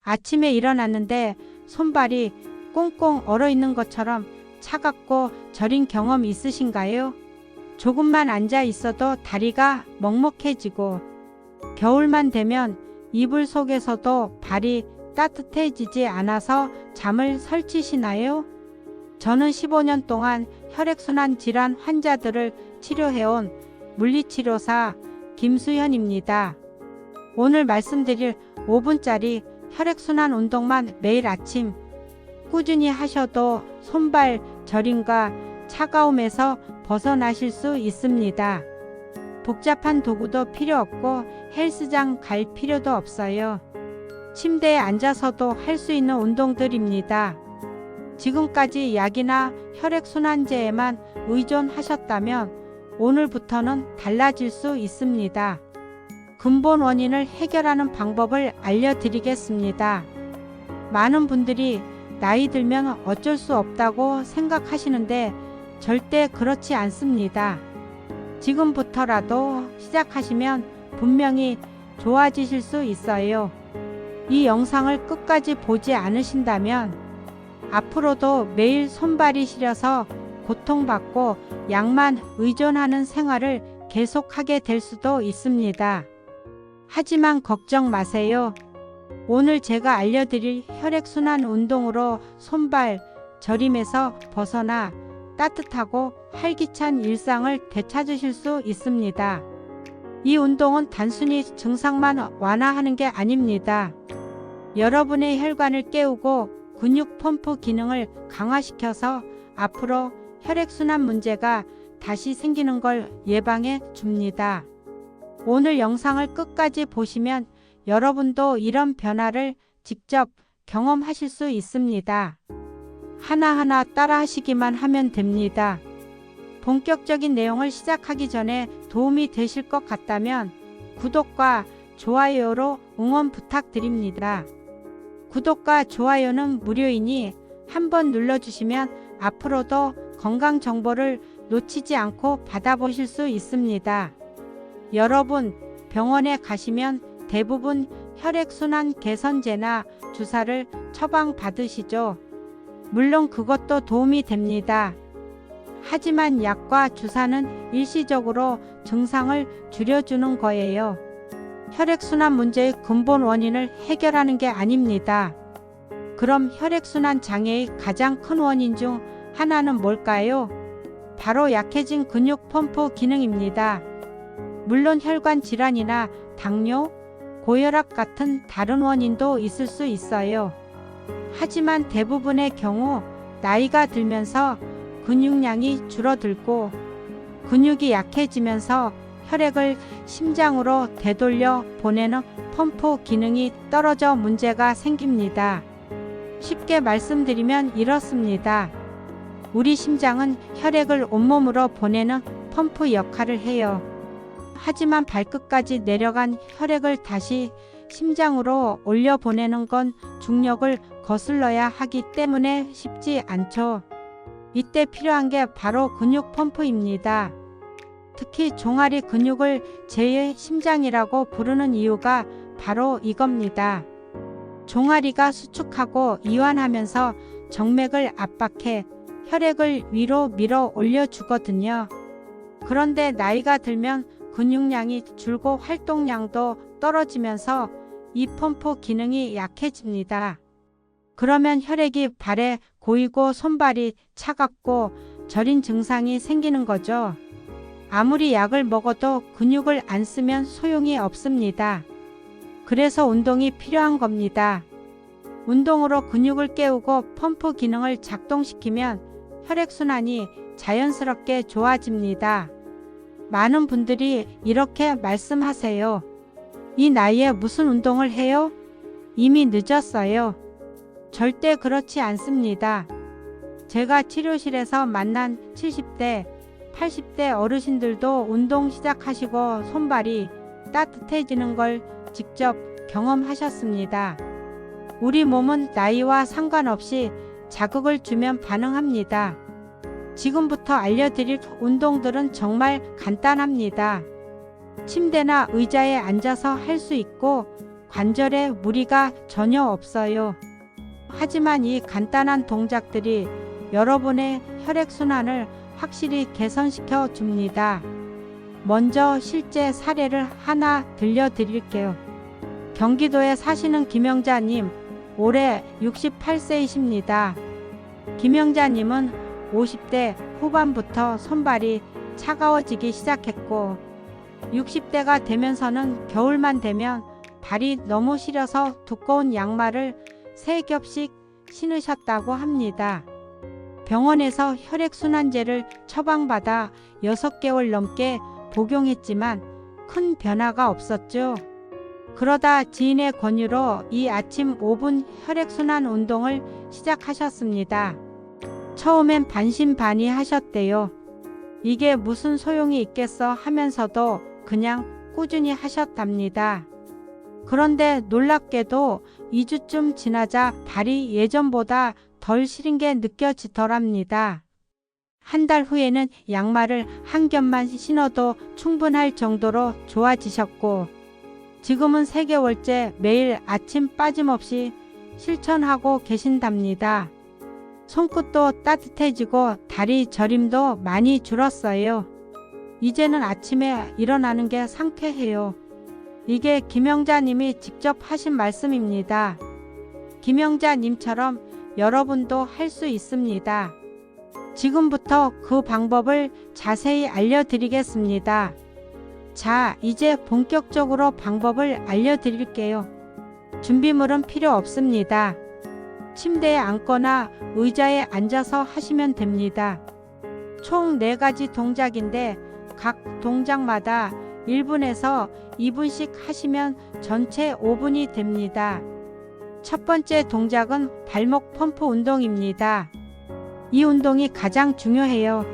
아침에 일어났는데 손발이 꽁꽁 얼어있는 것처럼 차갑고 저린 경험 있으신가요? 조금만 앉아 있어도 다리가 먹먹해지고 겨울만 되면 이불 속에서도 발이 따뜻해지지 않아서 잠을 설치시나요? 저는 15년 동안 혈액순환 질환 환자들을 치료해온 물리치료사 김수현입니다. 오늘 말씀드릴 5분짜리 혈액순환 운동만 매일 아침 꾸준히 하셔도 손발 저림과 차가움에서 벗어나실 수 있습니다. 복잡한 도구도 필요 없고 헬스장 갈 필요도 없어요. 침대에 앉아서도 할 수 있는 운동들입니다. 지금까지 약이나 혈액순환제에만 의존하셨다면 오늘부터는 달라질 수 있습니다. 근본 원인을 해결하는 방법을 알려드리겠습니다. 많은 분들이 나이 들면 어쩔 수 없다고 생각하시는데 절대 그렇지 않습니다. 지금부터라도 시작하시면 분명히 좋아지실 수 있어요. 이 영상을 끝까지 보지 않으신다면 앞으로도 매일 손발이 시려서 고통받고 약만 의존하는 생활을 계속하게 될 수도 있습니다. 하지만 걱정 마세요. 오늘 제가 알려드릴 혈액순환 운동으로 손발 저림에서 벗어나 따뜻하고 활기찬 일상을 되찾으실 수 있습니다. 이 운동은 단순히 증상만 완화하는 게 아닙니다. 여러분의 혈관을 깨우고 근육 펌프 기능을 강화시켜서 앞으로 혈액순환 문제가 다시 생기는 걸 예방해 줍니다. 오늘 영상을 끝까지 보시면 여러분도 이런 변화를 직접 경험하실 수 있습니다. 하나하나 따라 하시기만 하면 됩니다. 본격적인 내용을 시작하기 전에 도움이 되실 것 같다면 구독과 좋아요로 응원 부탁드립니다. 구독과 좋아요는 무료이니 한번 눌러주시면 앞으로도 건강 정보를 놓치지 않고 받아보실 수 있습니다. 여러분, 병원에 가시면 대부분 혈액순환 개선제나 주사를 처방받으시죠. 물론 그것도 도움이 됩니다. 하지만 약과 주사는 일시적으로 증상을 줄여주는 거예요. 혈액순환 문제의 근본 원인을 해결하는 게 아닙니다. 그럼 혈액순환 장애의 가장 큰 원인 중 하나는 뭘까요? 바로 약해진 근육 펌프 기능입니다. 물론 혈관 질환이나 당뇨, 고혈압 같은 다른 원인도 있을 수 있어요. 하지만 대부분의 경우 나이가 들면서 근육량이 줄어들고 근육이 약해지면서 혈액을 심장으로 되돌려 보내는 펌프 기능이 떨어져 문제가 생깁니다. 쉽게 말씀드리면 이렇습니다. 우리 심장은 혈액을 온몸으로 보내는 펌프 역할을 해요. 하지만 발끝까지 내려간 혈액을 다시 심장으로 올려보내는 건 중력을 거슬러야 하기 때문에 쉽지 않죠. 이때 필요한 게 바로 근육 펌프입니다. 특히 종아리 근육을 제2의 심장이라고 부르는 이유가 바로 이겁니다. 종아리가 수축하고 이완하면서 정맥을 압박해 혈액을 위로 밀어 올려주거든요. 그런데 나이가 들면 근육량이 줄고 활동량도 떨어지면서 이 펌프 기능이 약해집니다. 그러면 혈액이 발에 고이고 손발이 차갑고 저린 증상이 생기는 거죠. 아무리 약을 먹어도 근육을 안 쓰면 소용이 없습니다. 그래서 운동이 필요한 겁니다. 운동으로 근육을 깨우고 펌프 기능을 작동시키면 혈액순환이 자연스럽게 좋아집니다. 많은 분들이 이렇게 말씀하세요. 이 나이에 무슨 운동을 해요? 이미 늦었어요. 절대 그렇지 않습니다. 제가 치료실에서 만난 70대, 80대 어르신들도 운동 시작하시고 손발이 따뜻해지는 걸 직접 경험하셨습니다. 우리 몸은 나이와 상관없이 자극을 주면 반응합니다. 지금부터 알려드릴 운동들은 정말 간단합니다. 침대나 의자에 앉아서 할 수 있고 관절에 무리가 전혀 없어요. 하지만 이 간단한 동작들이 여러분의 혈액순환을 확실히 개선시켜 줍니다. 먼저 실제 사례를 하나 들려드릴게요. 경기도에 사시는 김영자님, 올해 68세이십니다. 김영자님은 50대 후반부터 손발이 차가워지기 시작했고 60대가 되면서는 겨울만 되면 발이 너무 시려서 두꺼운 양말을 3겹씩 신으셨다고 합니다. 병원에서 혈액순환제를 처방받아 6개월 넘게 복용했지만 큰 변화가 없었죠. 그러다 지인의 권유로 이 아침 5분 혈액순환 운동을 시작하셨습니다. 처음엔 반신반의하셨대요. 이게 무슨 소용이 있겠어 하면서도 그냥 꾸준히 하셨답니다. 그런데 놀랍게도 2주쯤 지나자 발이 예전보다 덜 시린 게 느껴지더랍니다. 한 달 후에는 양말을 한 겹만 신어도 충분할 정도로 좋아지셨고 지금은 3개월째 매일 아침 빠짐없이 실천하고 계신답니다. 손끝도 따뜻해지고 다리 저림도 많이 줄었어요. 이제는 아침에 일어나는 게 상쾌해요. 이게 김영자님이 직접 하신 말씀입니다. 김영자님처럼 여러분도 할 수 있습니다. 지금부터 그 방법을 자세히 알려드리겠습니다. 자, 이제 본격적으로 방법을 알려드릴게요. 준비물은 필요 없습니다. 침대에 앉거나 의자에 앉아서 하시면 됩니다. 총 4가지 동작인데 각 동작마다 1분에서 2분씩 하시면 전체 5분이 됩니다. 첫 번째 동작은 발목 펌프 운동입니다. 이 운동이 가장 중요해요.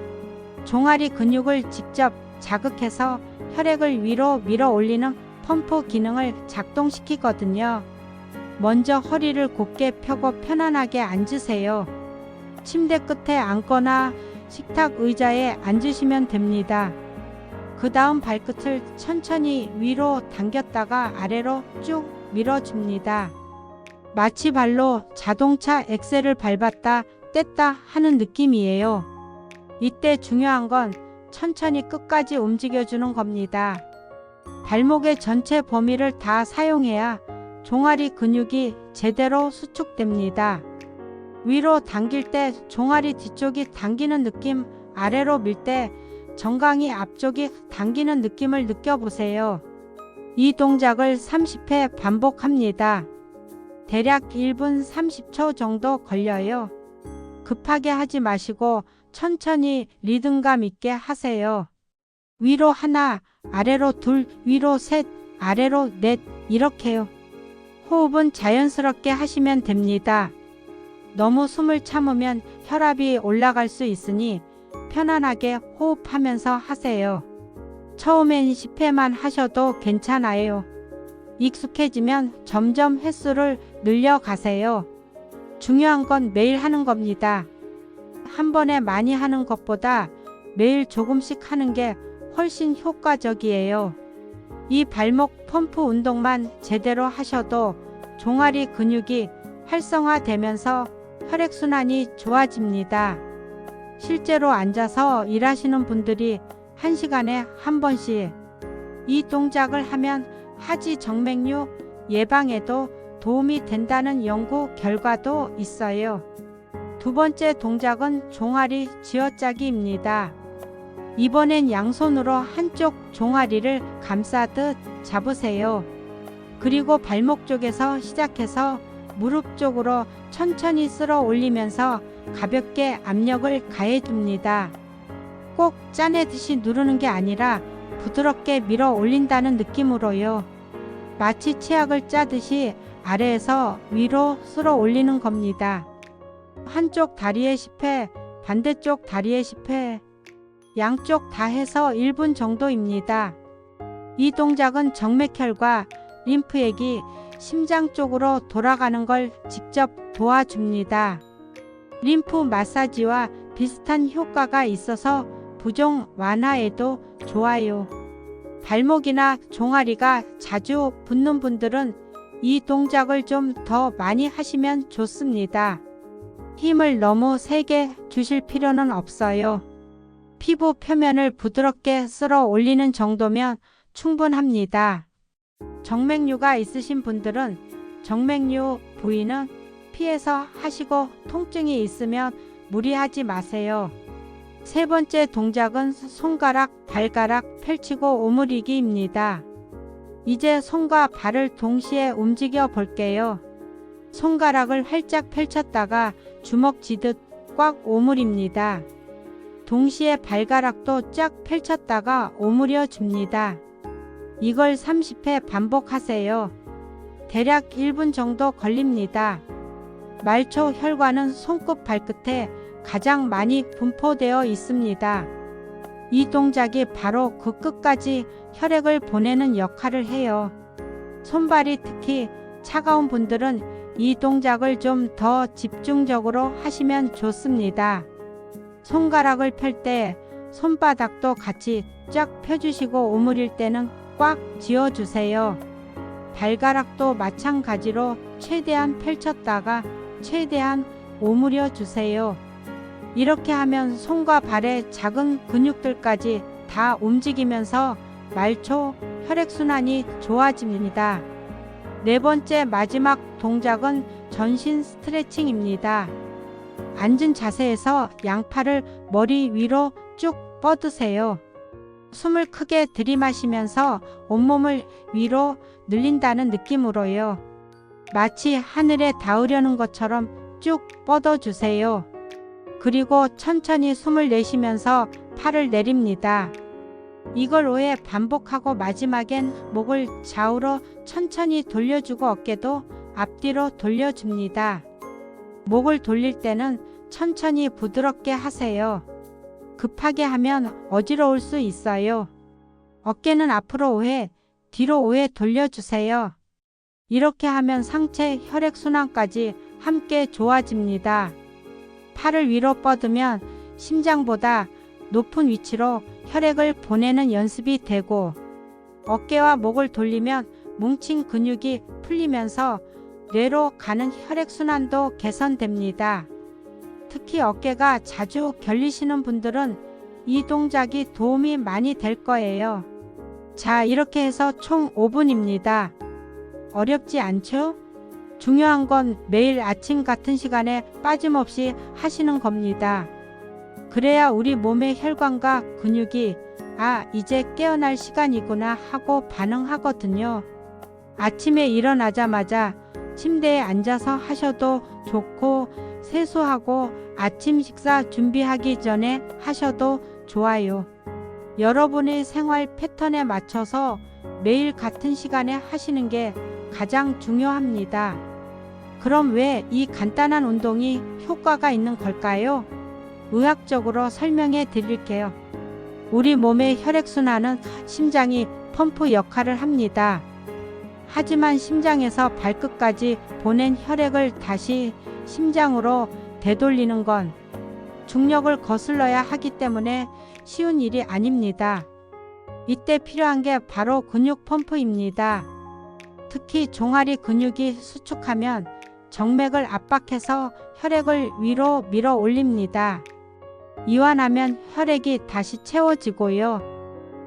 종아리 근육을 직접 자극해서 혈액을 위로 밀어 올리는 펌프 기능을 작동시키거든요. 먼저 허리를 곧게 펴고 편안하게 앉으세요. 침대 끝에 앉거나 식탁 의자에 앉으시면 됩니다. 그 다음 발끝을 천천히 위로 당겼다가 아래로 쭉 밀어줍니다. 마치 발로 자동차 엑셀을 밟았다 뗐다 하는 느낌이에요. 이때 중요한 건 천천히 끝까지 움직여주는 겁니다. 발목의 전체 범위를 다 사용해야 종아리 근육이 제대로 수축됩니다. 위로 당길 때 종아리 뒤쪽이 당기는 느낌, 아래로 밀 때 정강이 앞쪽이 당기는 느낌을 느껴보세요. 이 동작을 30회 반복합니다. 대략 1분 30초 정도 걸려요. 급하게 하지 마시고 천천히 리듬감 있게 하세요. 위로 하나, 아래로 둘, 위로 셋, 아래로 넷 이렇게요. 호흡은 자연스럽게 하시면 됩니다. 너무 숨을 참으면 혈압이 올라갈 수 있으니 편안하게 호흡하면서 하세요. 처음엔 10회만 하셔도 괜찮아요. 익숙해지면 점점 횟수를 늘려가세요. 중요한 건 매일 하는 겁니다. 한 번에 많이 하는 것보다 매일 조금씩 하는 게 훨씬 효과적이에요. 이 발목 펌프 운동만 제대로 하셔도 종아리 근육이 활성화되면서 혈액순환이 좋아집니다. 실제로 앉아서 일하시는 분들이 1시간에 한 번씩 이 동작을 하면 하지 정맥류 예방에도 도움이 된다는 연구 결과도 있어요. 두 번째 동작은 종아리 쥐어짜기입니다. 이번엔 양손으로 한쪽 종아리를 감싸듯 잡으세요. 그리고 발목 쪽에서 시작해서 무릎 쪽으로 천천히 쓸어 올리면서 가볍게 압력을 가해줍니다. 꼭 짜내듯이 누르는 게 아니라 부드럽게 밀어 올린다는 느낌으로요. 마치 치약을 짜듯이 아래에서 위로 쓸어 올리는 겁니다. 한쪽 다리에 10회, 반대쪽 다리에 10회, 양쪽 다 해서 1분 정도입니다. 이 동작은 정맥혈과 림프액이 심장 쪽으로 돌아가는 걸 직접 도와줍니다. 림프 마사지와 비슷한 효과가 있어서 부종 완화에도 좋아요. 발목이나 종아리가 자주 붓는 분들은 이 동작을 좀 더 많이 하시면 좋습니다. 힘을 너무 세게 주실 필요는 없어요. 피부 표면을 부드럽게 쓸어 올리는 정도면 충분합니다. 정맥류가 있으신 분들은 정맥류 부위는 피해서 하시고 통증이 있으면 무리하지 마세요. 세 번째 동작은 손가락, 발가락 펼치고 오므리기입니다. 이제 손과 발을 동시에 움직여 볼게요. 손가락을 활짝 펼쳤다가 주먹 쥐듯 꽉 오므립니다. 동시에 발가락도 쫙 펼쳤다가 오므려 줍니다. 이걸 30회 반복하세요. 대략 1분 정도 걸립니다. 말초 혈관은 손끝 발끝에 가장 많이 분포되어 있습니다. 이 동작이 바로 그 끝까지 혈액을 보내는 역할을 해요. 손발이 특히 차가운 분들은 이 동작을 좀 더 집중적으로 하시면 좋습니다. 손가락을 펼 때 손바닥도 같이 쫙 펴주시고 오므릴 때는 꽉 쥐어주세요. 발가락도 마찬가지로 최대한 펼쳤다가 최대한 오므려 주세요. 이렇게 하면 손과 발의 작은 근육들까지 다 움직이면서 말초 혈액순환이 좋아집니다. 네 번째 마지막 동작은 전신 스트레칭입니다. 앉은 자세에서 양팔을 머리 위로 쭉 뻗으세요. 숨을 크게 들이마시면서 온몸을 위로 늘린다는 느낌으로요. 마치 하늘에 닿으려는 것처럼 쭉 뻗어주세요. 그리고 천천히 숨을 내쉬면서 팔을 내립니다. 이걸 5회 반복하고 마지막엔 목을 좌우로 천천히 돌려주고 어깨도 앞뒤로 돌려줍니다. 목을 돌릴 때는 천천히 부드럽게 하세요. 급하게 하면 어지러울 수 있어요. 어깨는 앞으로 5회, 뒤로 5회 돌려주세요. 이렇게 하면 상체 혈액순환까지 함께 좋아집니다. 팔을 위로 뻗으면 심장보다 높은 위치로 혈액을 보내는 연습이 되고, 어깨와 목을 돌리면 뭉친 근육이 풀리면서 뇌로 가는 혈액순환도 개선됩니다. 특히 어깨가 자주 결리시는 분들은 이 동작이 도움이 많이 될 거예요. 자, 이렇게 해서 총 5분입니다. 어렵지 않죠? 중요한 건 매일 아침 같은 시간에 빠짐없이 하시는 겁니다. 그래야 우리 몸의 혈관과 근육이 이제 깨어날 시간이구나 하고 반응하거든요. 아침에 일어나자마자 침대에 앉아서 하셔도 좋고, 세수하고 아침 식사 준비하기 전에 하셔도 좋아요. 여러분의 생활 패턴에 맞춰서 매일 같은 시간에 하시는 게 가장 중요합니다. 그럼 왜 이 간단한 운동이 효과가 있는 걸까요? 의학적으로 설명해 드릴게요. 우리 몸의 혈액순환은 심장이 펌프 역할을 합니다. 하지만 심장에서 발끝까지 보낸 혈액을 다시 심장으로 되돌리는 건 중력을 거슬러야 하기 때문에 쉬운 일이 아닙니다. 이때 필요한 게 바로 근육 펌프입니다. 특히 종아리 근육이 수축하면 정맥을 압박해서 혈액을 위로 밀어 올립니다. 이완하면 혈액이 다시 채워지고요.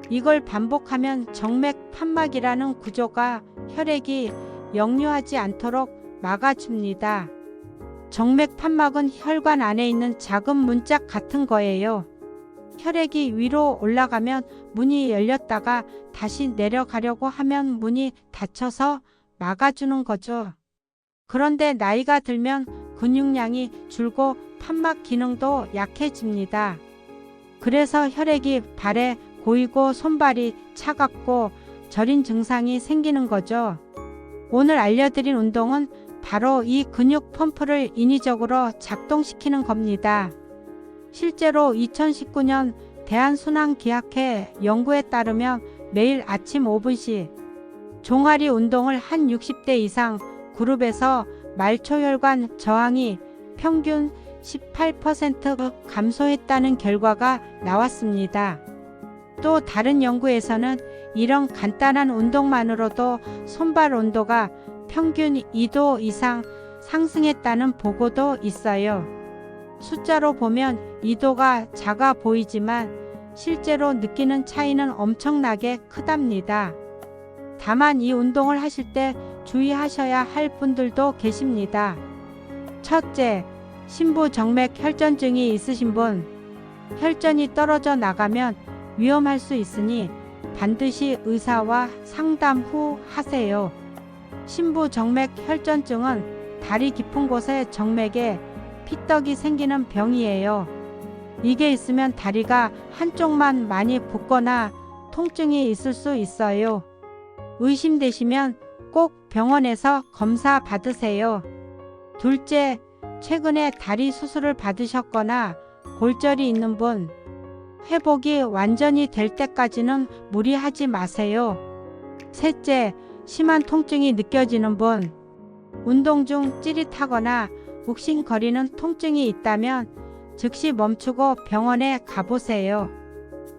이걸 반복하면 정맥 판막이라는 구조가 혈액이 역류하지 않도록 막아줍니다. 정맥 판막은 혈관 안에 있는 작은 문짝 같은 거예요. 혈액이 위로 올라가면 문이 열렸다가 다시 내려가려고 하면 문이 닫혀서 막아주는 거죠. 그런데 나이가 들면 근육량이 줄고 판막 기능도 약해집니다. 그래서 혈액이 발에 고이고 손발이 차갑고 저린 증상이 생기는 거죠. 오늘 알려드린 운동은 바로 이 근육 펌프를 인위적으로 작동시키는 겁니다. 실제로 2019년 대한순환기학회 연구에 따르면 매일 아침 5분씩 종아리 운동을 한 60대 이상 그룹에서 말초혈관 저항이 평균 18% 감소했다는 결과가 나왔습니다. 또 다른 연구에서는 이런 간단한 운동만으로도 손발 온도가 평균 2도 이상 상승했다는 보고도 있어요. 숫자로 보면 2도가 작아 보이지만 실제로 느끼는 차이는 엄청나게 크답니다. 다만 이 운동을 하실 때 주의하셔야 할 분들도 계십니다. 첫째, 심부정맥 혈전증이 있으신 분. 혈전이 떨어져 나가면 위험할 수 있으니 반드시 의사와 상담 후 하세요. 심부정맥 혈전증은 다리 깊은 곳의 정맥에 피떡이 생기는 병이에요. 이게 있으면 다리가 한쪽만 많이 붓거나 통증이 있을 수 있어요. 의심되시면 꼭 병원에서 검사 받으세요. 둘째, 최근에 다리 수술을 받으셨거나 골절이 있는 분, 회복이 완전히 될 때까지는 무리하지 마세요. 셋째, 심한 통증이 느껴지는 분, 운동 중 찌릿하거나 욱신거리는 통증이 있다면 즉시 멈추고 병원에 가보세요.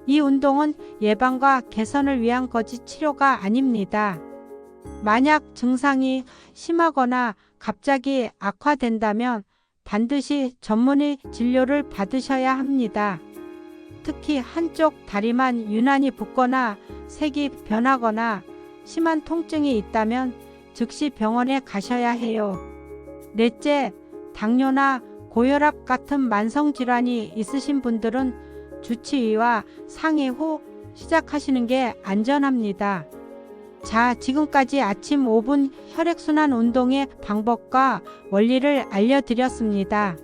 이 운동은 예방과 개선을 위한 거짓 치료가 아닙니다. 만약 증상이 심하거나 갑자기 악화된다면 반드시 전문의 진료를 받으셔야 합니다. 특히 한쪽 다리만 유난히 붓거나 색이 변하거나 심한 통증이 있다면 즉시 병원에 가셔야 해요. 넷째, 당뇨나 고혈압 같은 만성질환이 있으신 분들은 주치의와 상의 후 시작하시는 게 안전합니다. 자, 지금까지 아침 5분 혈액순환 운동의 방법과 원리를 알려드렸습니다.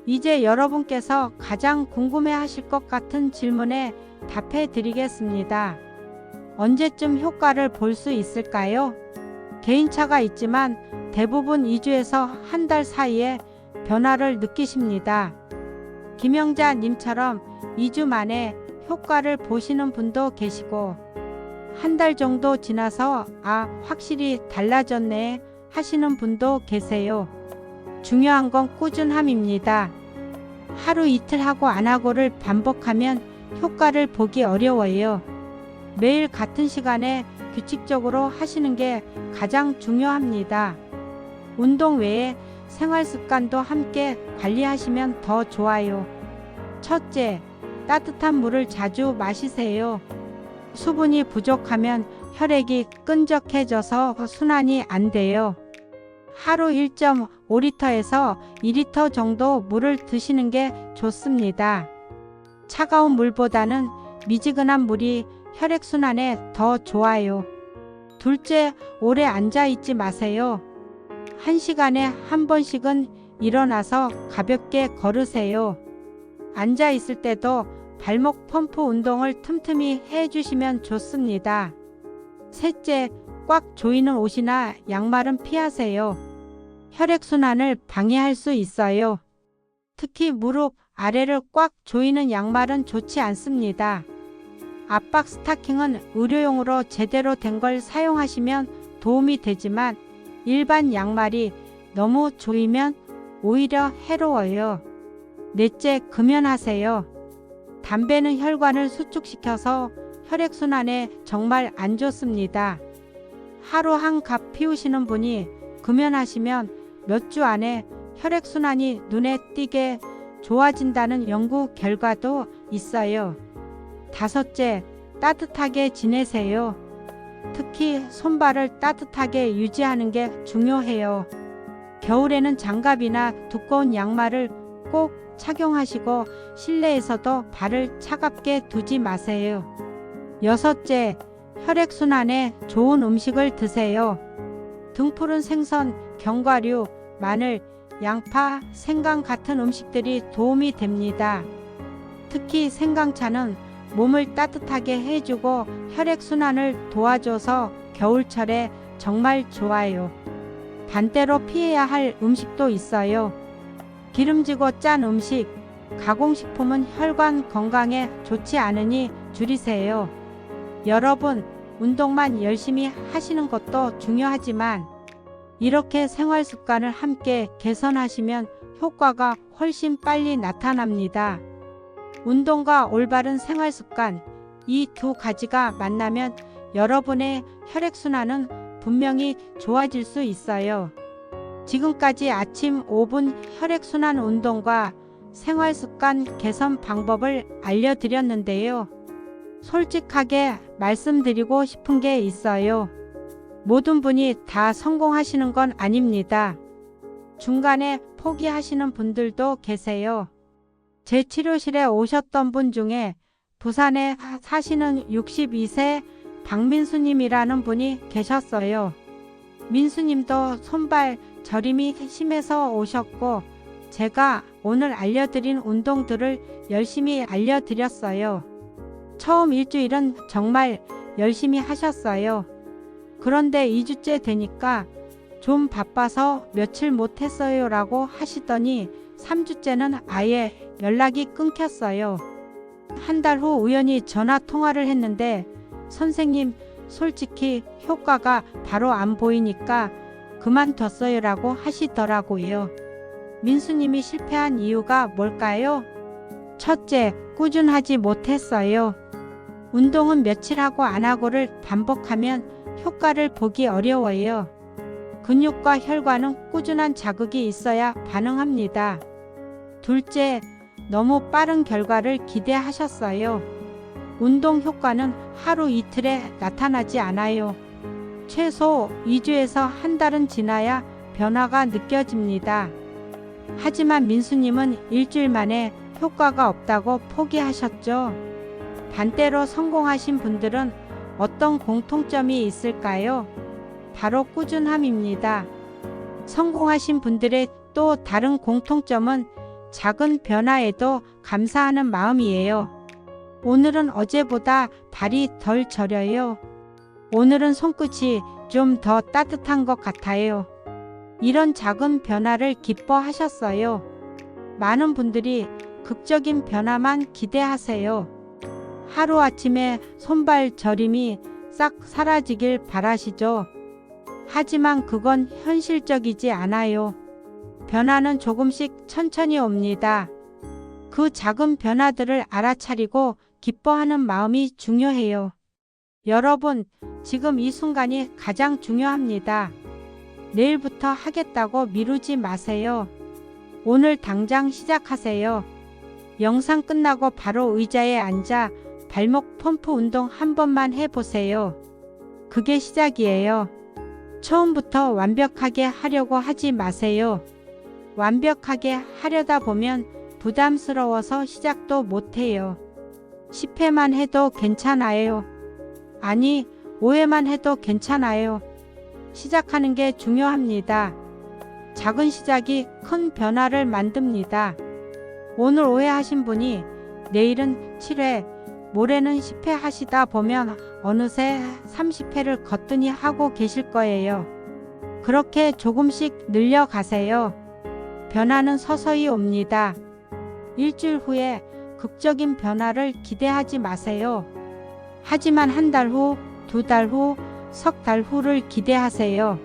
이제 여러분께서 가장 궁금해 하실 것 같은 질문에 답해 드리겠습니다. 언제쯤 효과를 볼 수 있을까요? 개인차가 있지만 대부분 2주에서 한 달 사이에 변화를 느끼십니다. 김영자 님처럼 2주 만에 효과를 보시는 분도 계시고 한 달 정도 지나서 확실히 달라졌네 하시는 분도 계세요. 중요한 건 꾸준함입니다. 하루 이틀 하고 안 하고를 반복하면 효과를 보기 어려워요. 매일 같은 시간에 규칙적으로 하시는 게 가장 중요합니다. 운동 외에 생활 습관도 함께 관리하시면 더 좋아요. 첫째, 따뜻한 물을 자주 마시세요. 수분이 부족하면 혈액이 끈적해져서 순환이 안 돼요. 하루 1.5리터에서 2리터 정도 물을 드시는 게 좋습니다. 차가운 물보다는 미지근한 물이 혈액순환에 더 좋아요. 둘째, 오래 앉아 있지 마세요. 1시간에 한 번씩은 일어나서 가볍게 걸으세요. 앉아 있을 때도 발목 펌프 운동을 틈틈이 해주시면 좋습니다. 셋째, 꽉 조이는 옷이나 양말은 피하세요. 혈액순환을 방해할 수 있어요. 특히 무릎 아래를 꽉 조이는 양말은 좋지 않습니다. 압박 스타킹은 의료용으로 제대로 된 걸 사용하시면 도움이 되지만 일반 양말이 너무 조이면 오히려 해로워요. 넷째, 금연하세요. 담배는 혈관을 수축시켜서 혈액순환에 정말 안 좋습니다. 하루 한 갑 피우시는 분이 금연하시면 몇 주 안에 혈액순환이 눈에 띄게 좋아진다는 연구 결과도 있어요. 다섯째, 따뜻하게 지내세요. 특히 손발을 따뜻하게 유지하는 게 중요해요. 겨울에는 장갑이나 두꺼운 양말을 꼭 착용하시고 실내에서도 발을 차갑게 두지 마세요. 여섯째, 혈액순환에 좋은 음식을 드세요. 등푸른 생선, 견과류, 마늘, 양파, 생강 같은 음식들이 도움이 됩니다. 특히 생강차는 몸을 따뜻하게 해주고 혈액순환을 도와줘서 겨울철에 정말 좋아요. 반대로 피해야 할 음식도 있어요. 기름지고 짠 음식, 가공식품은 혈관 건강에 좋지 않으니 줄이세요. 여러분, 운동만 열심히 하시는 것도 중요하지만 이렇게 생활 습관을 함께 개선하시면 효과가 훨씬 빨리 나타납니다. 운동과 올바른 생활 습관, 이 두 가지가 만나면 여러분의 혈액순환은 분명히 좋아질 수 있어요. 지금까지 아침 5분 혈액순환 운동과 생활습관 개선 방법을 알려드렸는데요. 솔직하게 말씀드리고 싶은 게 있어요. 모든 분이 다 성공하시는 건 아닙니다. 중간에 포기하시는 분들도 계세요. 제 치료실에 오셨던 분 중에 부산에 사시는 62세 박민수님이라는 분이 계셨어요. 민수님도 손발 저림이 심해서 오셨고 제가 오늘 알려드린 운동들을 열심히 알려드렸어요. 처음 일주일은 정말 열심히 하셨어요. 그런데 2주째 되니까 좀 바빠서 며칠 못했어요 라고 하시더니 3주째는 아예 연락이 끊겼어요. 한 달 후 우연히 전화 통화를 했는데 선생님 솔직히 효과가 바로 안 보이니까 그만뒀어요 라고 하시더라고요. 민수님이 실패한 이유가 뭘까요? 첫째, 꾸준하지 못했어요. 운동은 며칠 하고 안 하고를 반복하면 효과를 보기 어려워요. 근육과 혈관은 꾸준한 자극이 있어야 반응합니다. 둘째, 너무 빠른 결과를 기대하셨어요. 운동 효과는 하루 이틀에 나타나지 않아요. 최소 2주에서 한 달은 지나야 변화가 느껴집니다. 하지만 민수님은 일주일 만에 효과가 없다고 포기하셨죠. 반대로 성공하신 분들은 어떤 공통점이 있을까요? 바로 꾸준함입니다. 성공하신 분들의 또 다른 공통점은 작은 변화에도 감사하는 마음이에요. 오늘은 어제보다 발이 덜 저려요. 오늘은 손끝이 좀 더 따뜻한 것 같아요. 이런 작은 변화를 기뻐하셨어요. 많은 분들이 극적인 변화만 기대하세요. 하루아침에 손발 저림이 싹 사라지길 바라시죠. 하지만 그건 현실적이지 않아요. 변화는 조금씩 천천히 옵니다. 그 작은 변화들을 알아차리고 기뻐하는 마음이 중요해요. 여러분, 지금 이 순간이 가장 중요합니다. 내일부터 하겠다고 미루지 마세요. 오늘 당장 시작하세요. 영상 끝나고 바로 의자에 앉아 발목 펌프 운동 한 번만 해보세요. 그게 시작이에요. 처음부터 완벽하게 하려고 하지 마세요. 완벽하게 하려다 보면 부담스러워서 시작도 못해요. 10회만 해도 괜찮아요. 아니, 5회만 해도 괜찮아요. 시작하는 게 중요합니다. 작은 시작이 큰 변화를 만듭니다. 오늘 5회 하신 분이 내일은 7회, 모레는 10회 하시다 보면 어느새 30회를 거뜬히 하고 계실 거예요. 그렇게 조금씩 늘려가세요. 변화는 서서히 옵니다. 일주일 후에 극적인 변화를 기대하지 마세요. 하지만 한 달 후, 2달 후, 석 달 후를 기대하세요.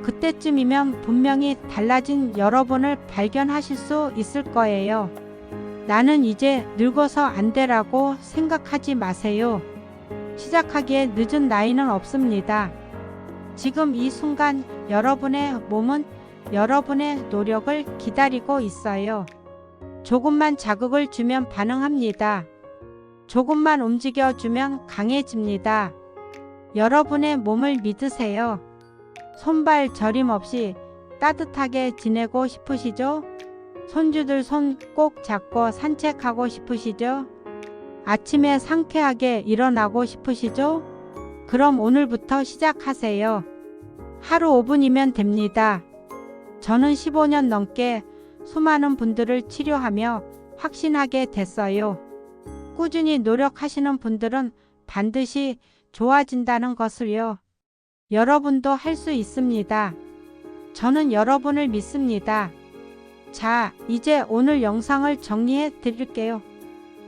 그때쯤이면 분명히 달라진 여러분을 발견하실 수 있을 거예요. 나는 이제 늙어서 안 되라고 생각하지 마세요. 시작하기에 늦은 나이는 없습니다. 지금 이 순간 여러분의 몸은 여러분의 노력을 기다리고 있어요. 조금만 자극을 주면 반응합니다. 조금만 움직여주면 강해집니다. 여러분의 몸을 믿으세요. 손발 저림 없이 따뜻하게 지내고 싶으시죠? 손주들 손 꼭 잡고 산책하고 싶으시죠? 아침에 상쾌하게 일어나고 싶으시죠? 그럼 오늘부터 시작하세요. 하루 5분이면 됩니다. 저는 15년 넘게 수많은 분들을 치료하며 확신하게 됐어요. 꾸준히 노력하시는 분들은 반드시 좋아진다는 것을요. 여러분도 할 수 있습니다. 저는 여러분을 믿습니다. 자, 이제 오늘 영상을 정리해 드릴게요.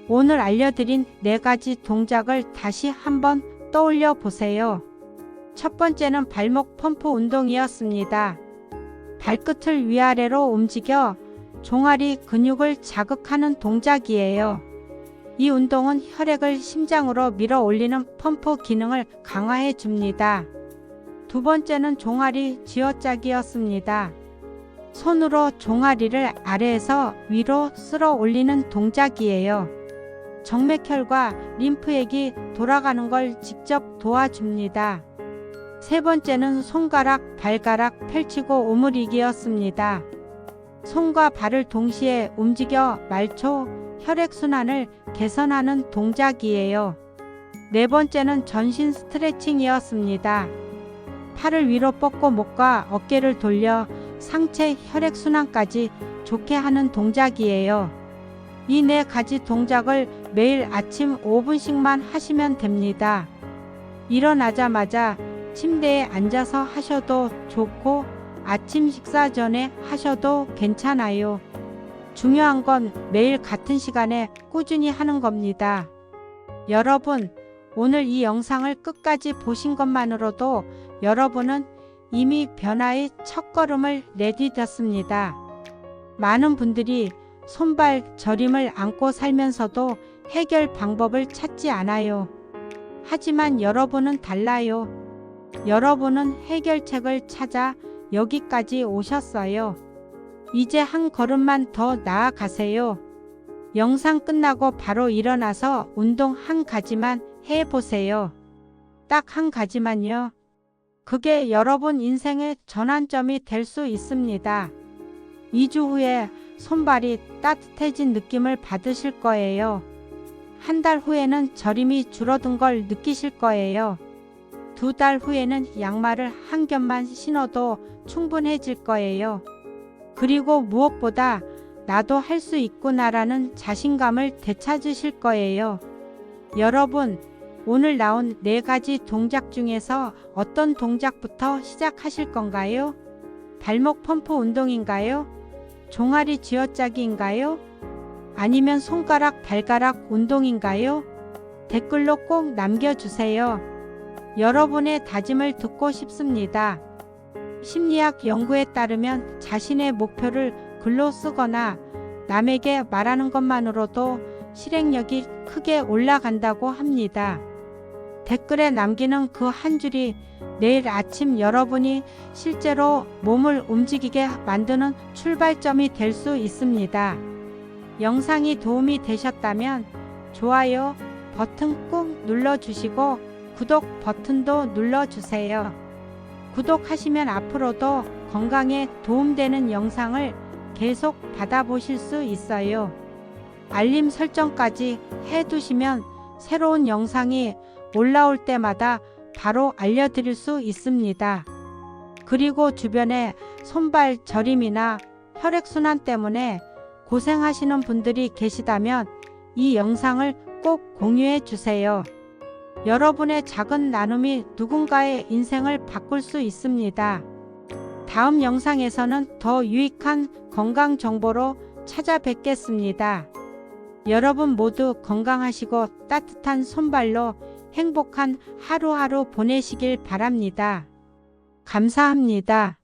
오늘 알려드린 4가지 동작을 다시 한번 떠올려 보세요. 첫 번째는 발목 펌프 운동이었습니다. 발끝을 위아래로 움직여 종아리 근육을 자극하는 동작이에요. 이 운동은 혈액을 심장으로 밀어 올리는 펌프 기능을 강화해 줍니다. 두 번째는 종아리 쥐어짜기였습니다. 손으로 종아리를 아래에서 위로 쓸어 올리는 동작이에요. 정맥혈과 림프액이 돌아가는 걸 직접 도와줍니다. 세 번째는 손가락, 발가락 펼치고 오므리기였습니다. 손과 발을 동시에 움직여 말초, 혈액순환을 개선하는 동작이에요. 네 번째는 전신 스트레칭이었습니다. 팔을 위로 뻗고 목과 어깨를 돌려 상체 혈액순환까지 좋게 하는 동작이에요. 이 네 가지 동작을 매일 아침 5분씩만 하시면 됩니다. 일어나자마자 침대에 앉아서 하셔도 좋고 아침 식사 전에 하셔도 괜찮아요. 중요한 건 매일 같은 시간에 꾸준히 하는 겁니다. 여러분, 오늘 이 영상을 끝까지 보신 것만으로도 여러분은 이미 변화의 첫걸음을 내디뎠습니다. 많은 분들이 손발 저림을 안고 살면서도 해결 방법을 찾지 않아요. 하지만 여러분은 달라요. 여러분은 해결책을 찾아 여기까지 오셨어요. 이제 한 걸음만 더 나아가세요. 영상 끝나고 바로 일어나서 운동 한 가지만 해보세요. 딱 한 가지만요. 그게 여러분 인생의 전환점이 될 수 있습니다. 2주 후에 손발이 따뜻해진 느낌을 받으실 거예요. 한 달 후에는 저림이 줄어든 걸 느끼실 거예요. 2달 후에는 양말을 한 겹만 신어도 충분해질 거예요. 그리고 무엇보다 나도 할 수 있구나라는 자신감을 되찾으실 거예요. 여러분, 오늘 나온 네 가지 동작 중에서 어떤 동작부터 시작하실 건가요? 발목 펌프 운동인가요? 종아리 쥐어짜기인가요? 아니면 손가락, 발가락 운동인가요? 댓글로 꼭 남겨주세요. 여러분의 다짐을 듣고 싶습니다. 심리학 연구에 따르면 자신의 목표를 글로 쓰거나 남에게 말하는 것만으로도 실행력이 크게 올라간다고 합니다. 댓글에 남기는 그 한 줄이 내일 아침 여러분이 실제로 몸을 움직이게 만드는 출발점이 될 수 있습니다. 영상이 도움이 되셨다면 좋아요 버튼 꾹 눌러주시고 구독 버튼도 눌러주세요. 구독하시면 앞으로도 건강에 도움되는 영상을 계속 받아보실 수 있어요. 알림 설정까지 해두시면 새로운 영상이 올라올 때마다 바로 알려드릴 수 있습니다. 그리고 주변에 손발 저림이나 혈액순환 때문에 고생하시는 분들이 계시다면 이 영상을 꼭 공유해 주세요. 여러분의 작은 나눔이 누군가의 인생을 바꿀 수 있습니다. 다음 영상에서는 더 유익한 건강 정보로 찾아뵙겠습니다. 여러분 모두 건강하시고 따뜻한 손발로 행복한 하루하루 보내시길 바랍니다. 감사합니다.